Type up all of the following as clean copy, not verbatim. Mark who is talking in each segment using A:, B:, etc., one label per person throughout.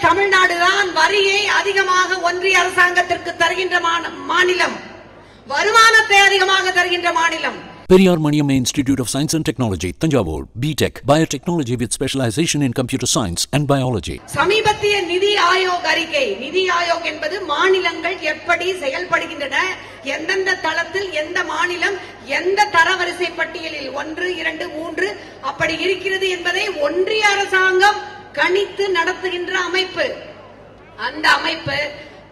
A: தமிழ்நாடுதான் வரியை அதிகமாக ஒன்றிய அரசாங்கத்திற்கு தருகின்ற மாநிலம், வருமானத்தை அதிகமாக தருகின்ற மாநிலம்.
B: Periyar Maniamma Institute of Science and Technology, Tanjavur, BTech, Biotechnology with specialization in computer science and biology.
A: சமீபத்திய நிதி ஆயோக் அறிக்கை, நிதி ஆயோக் என்பது மாநிலங்கள் எப்படி செயல்படுகின்றன, எந்தெந்த தளத்தில் எந்த மாநிலம் எந்த தரவரிசை பட்டியலில் 1, 2, 3 அப்படி இருக்கிறது என்பதை ஒன்றிய அரசாங்கம் கணித்து நடத்துகின்ற அமைப்பு. அந்த அமைப்பு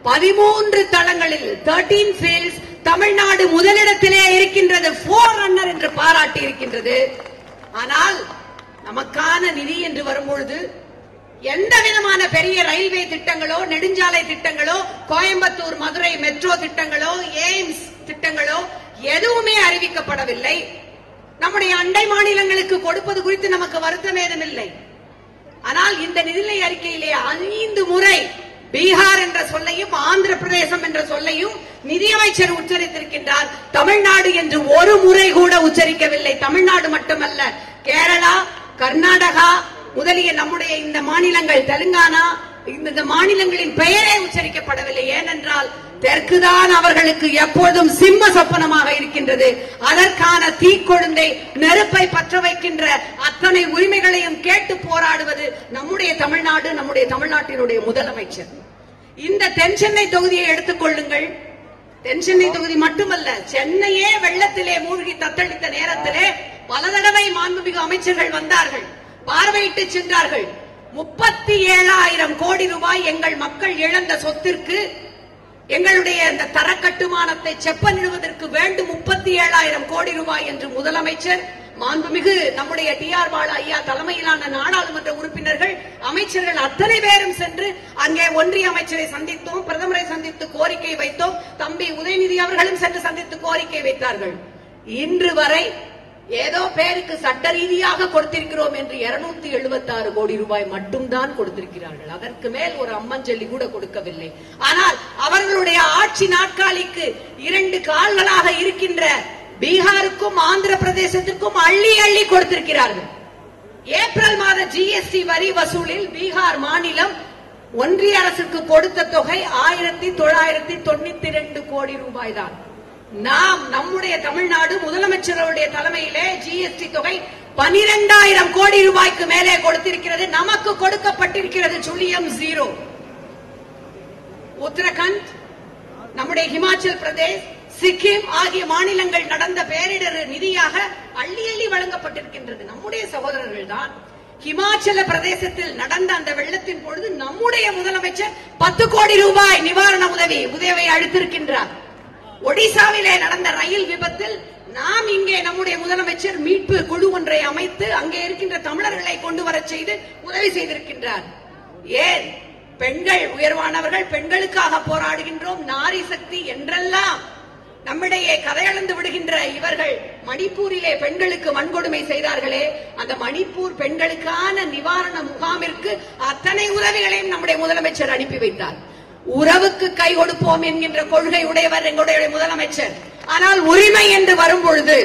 A: 13 தளங்களில் 13 ஃபீல்ட்ஸ் தமிழ்நாடு முதலிடத்திலே இருக்கின்றது, 4 ரன்னர் என்று பாராட்டி இருக்கின்றது. ஆனால் நமக்கான நிதி என்று வரும்பொழுது எந்த விதமான பெரிய ரயில்வே திட்டங்களோ, நெடுஞ்சாலை திட்டங்களோ, கோயம்புத்தூர் மதுரை மெட்ரோ திட்டங்களோ, எய்ம்ஸ் திட்டங்களோ எதுவுமே அறிவிக்கப்படவில்லை. நம்முடைய அண்டை மாநிலங்களுக்கு கொடுப்பது குறித்து நமக்கு வருத்தம் ஏதுமில்லை. ஆனால் இந்த நிதிநிலை அறிக்கையிலே 5 முறை பீகார் என்ற சொல்லையும் ஆந்திர பிரதேசம் என்ற சொல்லையும் நிதியமைச்சர் உச்சரித்திருக்கின்றார். தமிழ்நாடு என்று ஒரு முறை கூட உச்சரிக்கவில்லை. தமிழ்நாடு மட்டுமல்ல, கேரளா, கர்நாடகா முதலிய நம்முடைய இந்த மாநிலங்கள், தெலுங்கானா, இந்த மாநிலங்களின் பெயரே உச்சரிக்கப்படவில்லை. ஏனென்றால் தெற்குதான் அவர்களுக்கு எப்போதும் சிம்ம சொப்பனமாக இருக்கின்றது. அதற்கான தீக்கொழுந்தை, நெருப்பை பற்ற வைக்கின்ற அத்தனை உரிமைகளையும் கேட்டு போராடுவது நம்முடைய தமிழ்நாடு, நம்முடைய தமிழ்நாட்டினுடைய முதலமைச்சர். இந்த தென் சென்னை தொகுதியை எடுத்துக் கொள்ளுங்கள். தென் சென்னை தொகுதி மட்டுமல்ல, சென்னையே வெள்ளத்திலே மூழ்கி தத்தளித்த நேரத்திலே பல தடவை மாண்புமிகு அமைச்சர்கள் வந்தார்கள், பார்வையிட்டு சென்றார்கள். 37,000 கோடி ரூபாய் எங்கள் மக்கள் இழந்த சொத்திற்கு, எங்களுடைய இந்த தர கட்டுமானத்தை செப்பனிடுவதற்கு வேண்டும் 37,000 கோடி ரூபாய் என்று முதலமைச்சர், மாண்புமிகு நம்முடைய டிஆர் பாலு ஐயா தலைமையிலான நாடாளுமன்ற உறுப்பினர்கள், அமைச்சர்கள் அத்தனை பேரும் சென்று அங்கே ஒன்றிய அமைச்சரை சந்தித்தோம், பிரதமரை சந்தித்து கோரிக்கை வைத்தோம், தம்பி உதயநிதி அவர்களும் சென்று சந்தித்து கோரிக்கை வைத்தார்கள். இன்று வரை ஏதோ பேருக்கு சட்ட ரீதியாக கொடுத்திருக்கிறோம் என்று 276 கோடி ரூபாய் மட்டும்தான் கொடுத்திருக்கிறார்கள். அதற்கு மேல் ஒரு அம்மஞ்சல்லி கூட கொடுக்கவில்லை. ஆனால் அவர்களுடைய ஆட்சி நாட்காலிக்கு 2 கால்களாக இருக்கின்ற பீகாருக்கும் ஆந்திர பிரதேசத்திற்கும் அள்ளி அள்ளி கொடுத்திருக்கிறார்கள். ஏப்ரல் மாத ஜிஎஸ்டி வரி வசூலில் பீகார் மாநிலம் ஒன்றிய அரசுக்கு கொடுத்த தொகை 1992 கோடி ரூபாய் தான். நாம் நம்முடைய தமிழ்நாடு முதலமைச்சருடைய தலைமையிலே ஜிஎஸ்டி தொகை 12,000 கோடி ரூபாய்க்கு மேலே கொடுத்திருக்கிறது. நமக்கு கொடுக்கப்பட்டிருக்கிறது சுழியம் 0. உத்தரகண்ட், நம்முடைய ஹிமாச்சல் பிரதேஷ், சிக்கிம் ஆகிய மாநிலங்கள் நடந்த பேரிடர் நிதியாக அள்ளி அள்ளி வழங்கப்பட்டிருக்கின்றது. நம்முடைய சகோதரர்கள் தான். ஹிமாச்சல பிரதேசத்தில் நடந்த அந்த வெள்ளத்தின் பொழுது நம்முடைய முதலமைச்சர் 10 கோடி ரூபாய் நிவாரண உதவியை அளித்திருக்கின்றார். ஒடிசாவிலே நடந்த ரயில் விபத்தில் நாம் இங்கே நம்முடைய முதலமைச்சர் மீட்பு குழு ஒன்றை அமைத்து அங்கே இருக்கின்ற தமிழர்களை கொண்டு வர செய்து உதவி செய்திருக்கின்றார். ஏன் பெண்கள் உயர்வானவர்கள், பெண்களுக்காக போராடுகின்றோம், நாரி சக்தி என்றெல்லாம் நம்மிடையே கதையளந்து விடுகின்ற இவர்கள் மணிப்பூரிலே பெண்களுக்கு வன்கொடுமை செய்தார்களே, அந்த மணிப்பூர் பெண்களுக்கான நிவாரண முகாமிற்கு அத்தனை உதவிகளையும் நம்முடைய முதலமைச்சர் அனுப்பி வைத்தார். உறவுக்கு கை கொடுப்போம் என்கின்ற கொள்கை உடையவர் எங்களுடைய முதலமைச்சர். ஆனால் உரிமை என்று வரும்பொழுது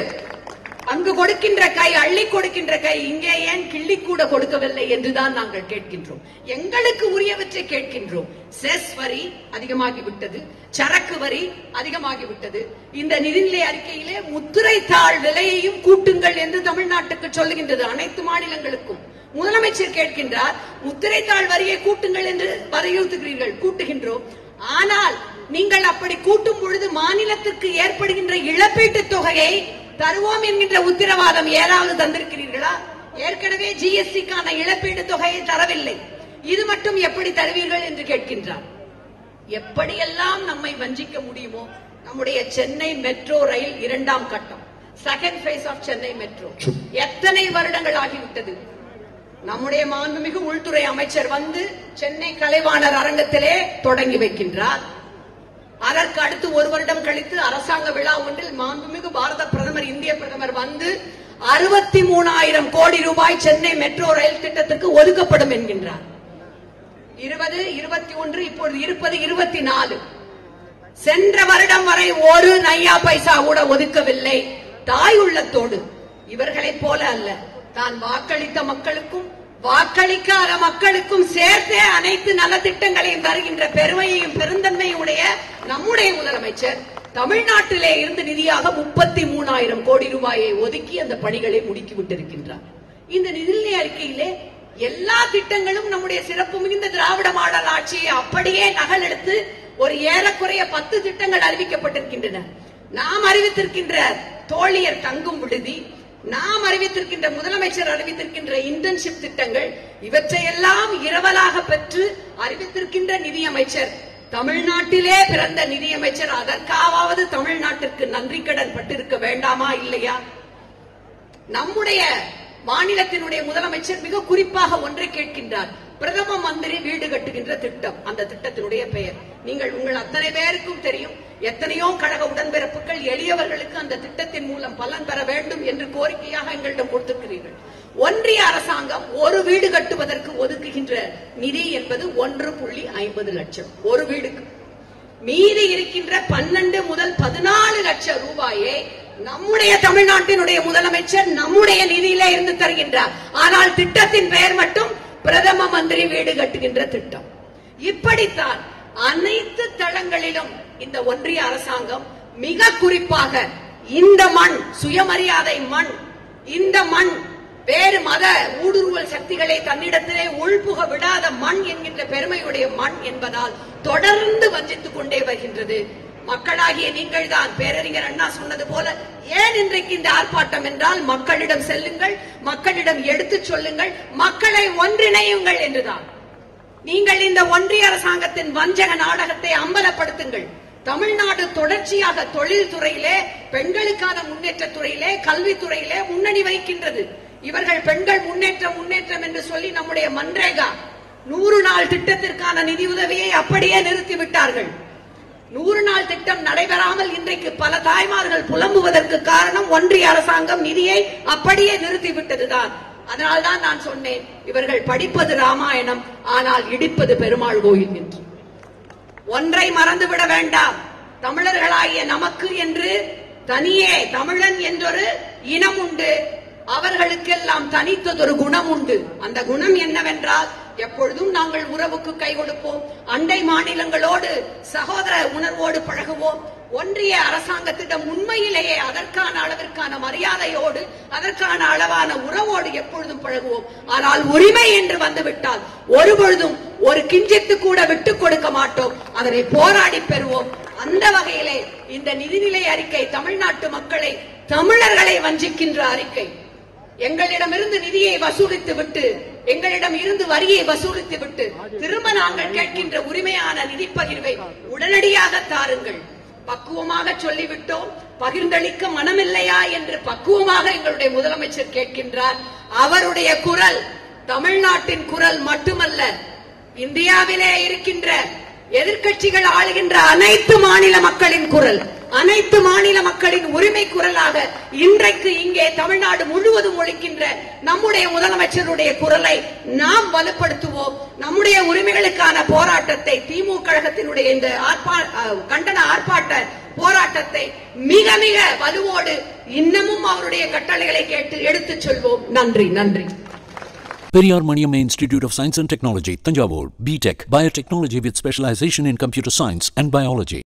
A: அங்கு கொடுக்கின்ற கை, அள்ளி கொடுக்கின்ற கை இங்கே ஏன் கிள்ளி கூட கொடுக்கவில்லை என்றுதான் நாங்கள் கேட்கின்றோம். எங்களுக்கு உரியவற்றை கேட்கின்றோம். செஸ் வரி அதிகமாகிவிட்டது, சரக்கு வரி அதிகமாகிவிட்டது. இந்த நிதிநிலை அறிக்கையிலே முத்திரை தாள் விலையையும் கூட்டுங்கள் என்று தமிழ்நாட்டுக்கு சொல்லுகின்றது, அனைத்து மாநிலங்களுக்கும். முதலமைச்சர் கேட்கின்றார், முத்திரைத்தாள் வரியை கூட்டுங்கள் என்று வலியுறுத்துகிறீர்கள். கூட்டுகின்றோம். ஆனால் நீங்கள் அப்படி கூட்டும் பொழுது மாநிலத்திற்கு ஏற்படுகின்ற இழப்பீட்டு தொகையை தருவோம் என்கின்ற உத்தரவாதம் ஏதாவது தந்திருக்கிறீர்களா? ஏற்கனவே ஜிஎஸ்டிக்கான இழப்பீடு தொகையை தரவில்லை. இது மட்டும் எப்படி தருவீர்கள் என்று கேட்கின்றார். எப்படியெல்லாம் நம்மை வஞ்சிக்க முடியுமோ. நம்முடைய சென்னை மெட்ரோ ரயில் 2ஆம் கட்டம், second phase of Chennai metro எத்தனை வருடங்கள் ஆகிவிட்டது. நம்முடைய மாண்புமிகு உள்துறை அமைச்சர் வந்து சென்னை கலைவாணர் அரங்கத்திலே தொடங்கி வைக்கின்றார். அதற்கு அடுத்து 1 வருடம் கழித்து அரசாங்க விழா ஒன்றில் மாண்புமிகு பாரத பிரதமர், இந்திய பிரதமர் வந்து 63,000 கோடி ரூபாய் சென்னை மெட்ரோ ரயில் திட்டத்துக்கு ஒதுக்கப்படும் என்கின்றார். 20, 21, இப்பொழுது இருப்பது 24. சென்ற வருடம் வரை ஒரு நையா பைசா கூட ஒதுக்கவில்லை. தாய் உள்ளத்தோடு இவர்களைப் போல அல்ல, தான் வாக்களித்த மக்களுக்கும் வாக்களிக்காத மக்களுக்கும் சேர்த்தே அனைத்து நலத்திட்டங்களையும் தருகின்ற பெருமையையும் பெருந்தன்மையும் உடைய நம்முடைய முதலமைச்சர் தமிழ்நாட்டிலே இருந்து நிதியாக 33,000 கோடி ரூபாயை ஒதுக்கி அந்த பணிகளை முடுக்கிவிட்டிருக்கின்றார். இந்த நிதிநிலை அறிக்கையிலே எல்லா திட்டங்களும் நம்முடைய சிறப்பு மிகுந்த திராவிட மாடல் ஆட்சியை அப்படியே நகல் எடுத்து ஒரு ஏறக்குறைய 10 திட்டங்கள் அறிவிக்கப்பட்டிருக்கின்றன. நாம் அறிவித்திருக்கின்ற தோழியர் தங்கும் விடுதி, நாம் அறிவித்திருக்கின்ற முதலமைச்சர் அறிவித்திருக்கின்ற இன்டர்ன்ஷிப் திட்டங்கள், இவற்றையெல்லாம் இரவலாக பெற்று அறிவித்திருக்கின்ற நிதியமைச்சர், தமிழ்நாட்டிலே பிறந்த நிதியமைச்சர், அதற்காவது தமிழ்நாட்டிற்கு நன்றி கடன் பட்டிருக்க வேண்டாமா இல்லையா? நம்முடைய மாநிலத்தினுடைய முதலமைச்சர் மிக குறிப்பாக ஒன்றை கேட்கின்றார். பிரதம மந்திரி வீடு கட்டுகின்ற திட்டம், அந்த திட்டத்தினுடைய பெயர் நீங்கள் உங்கள் அத்தனை பேருக்கும் தெரியும். எத்தனையோ கழக உடன்பிறப்புகள் எளியவர்களுக்கு அந்த திட்டத்தின் மூலம் பலன் பெற வேண்டும் என்று கோரிக்கையாக எங்களிடம் கொடுத்திருக்கிறீர்கள். ஒன்றிய அரசாங்கம் ஒரு வீடு கட்டுவதற்கு ஒதுக்குகின்ற நிதி என்பது 1.50 லட்சம் ஒரு வீடுக்கு. மீதி இருக்கின்ற 12 முதல் 14 லட்சம் ரூபாயை நம்முடைய தமிழ்நாட்டினுடைய முதலமைச்சர் நம்முடைய நிதியிலே இருந்து தருகின்றார். ஆனால் திட்டத்தின் பெயர் மட்டும் பிரதம மந்திரி வீடு கட்டுகின்ற திட்டம். இப்படித்தான் அனைத்து தளங்களிலும் இந்த ஒன்றிய அரசாங்கம், மிக குறிப்பாக இந்த மண் சுயமரியாதை மண், இந்த மண் வேறு மத ஊடுருவல் சக்திகளை தன்னிடத்திலே உள்புக விடாத மண் என்கின்ற பெருமையுடைய மண் என்பதால் தொடர்ந்து வஞ்சித்துக் கொண்டே வருகின்றது. மக்களாகிய நீங்கள் தான் பேரறிஞர் அண்ணா சொன்னது போல, ஏன் இன்றைக்கு இந்த ஆர்ப்பாட்டம் என்றால், மக்களிடம் செல்லுங்கள், மக்களிடம் எடுத்துச் சொல்லுங்கள், மக்களை ஒன்றிணையுங்கள் என்றுதான். நீங்கள் இந்த ஒன்றிய அரசாங்கத்தின் வஞ்சக நாடகத்தை அம்பலப்படுத்துங்கள். தமிழ்நாடு தொடர்ச்சியாக தொழில் துறையிலே, பெண்களுக்கான முன்னேற்ற துறையிலே, கல்வித்துறையிலே முன்னணி வகிக்கின்றது. இவர்கள் பெண்கள் முன்னேற்றம் முன்னேற்றம் என்று சொல்லி நம்முடைய மன்ரேகா 100 நாள் திட்டத்திற்கான நிதியுதவியை அப்படியே நிறுத்திவிட்டார்கள். 100 நாள் திட்டம் நடைபெறாமல் இன்றைக்கு பல தாய்மார்கள் புலம்புவதற்கு காரணம் ஒன்றிய அரசாங்கம் நிதியை அப்படியே நிறுத்திவிட்டதுதான். அதனால்தான் நான் சொன்னேன், இவர்கள் படிப்பது ராமாயணம், ஆனால் இடிப்பது பெருமாள் கோயில் என்று. ஒன்றை மறந்துவிட வேண்டாம், தமிழர்களாகிய நமக்கு என்று தனியே தமிழன் என்றொரு இனம் உண்டு. அவர்களுக்கெல்லாம் தனித்ததொரு குணம் உண்டு. அந்த குணம் என்னவென்றால், எப்பொழுதும் நாங்கள் உறவுக்கு கை கொடுப்போம், அண்டை மாநிலங்களோடு சகோதர உணர்வோடு பழகுவோம். ஒன்றிய அரசாங்கத்திடம் உண்மையிலேயே அதற்கான அளவிற்கான மரியாதையோடு, அதற்கான அளவான உறவோடு எப்பொழுதும் பழகுவோம். ஆனால் உரிமை என்று வந்துவிட்டால் ஒருபொழுதும் ஒரு கிஞ்சித்து கூட விட்டுக் கொடுக்க மாட்டோம். அதனை போராடி பெறுவோம். அந்த வகையிலே இந்த நிதிநிலை அறிக்கை தமிழ்நாட்டு மக்களை, தமிழர்களை வஞ்சிக்கின்ற அறிக்கை. எங்களிடமிருந்து நிதியை வசூலித்து விட்டு, எங்களிடம் இருந்து வரியை வசூலித்து விட்டு, திரும்ப நாங்கள் கேட்கின்ற உரிமையான நிதி பகிர்வை உடனடியாக தாருங்கள். பக்குவமாக சொல்லிவிட்டோம், பகிர்ந்தளிக்க மனமில்லையா என்று பக்குவமாக எங்களுடைய முதலமைச்சர் கேட்கின்றார். அவருடைய குரல் தமிழ்நாட்டின் குரல் மட்டுமல்ல, இந்தியாவிலே இருக்கின்ற எதிர்க்கட்சிகள் ஆளுகின்ற அனைத்து மாநில மக்களின் குரல், அனைத்து மாநில மக்களின் உரிமை குரலாக இன்றைக்கு இங்கே தமிழ்நாடு முழுவதும் ஒலிக்கின்ற நம்முடைய முதலமைச்சருடைய குரலை நாம் வலுப்படுத்துவோம். நம்முடைய உரிமைகளுக்கான போராட்டத்தை, திமுக கழகத்தினுடைய இந்த கண்டன ஆர்ப்பாட்ட போராட்டத்தை மிக மிக வலுவோடு இன்னமும் அவருடைய கட்டளைகளை கேட்டு எடுத்துச் சொல்வோம். நன்றி, நன்றி.
B: Periyar Maniamma Institute of Science and Technology, Tanjavur, B.Tech, Biotechnology with specialization in computer science and biology.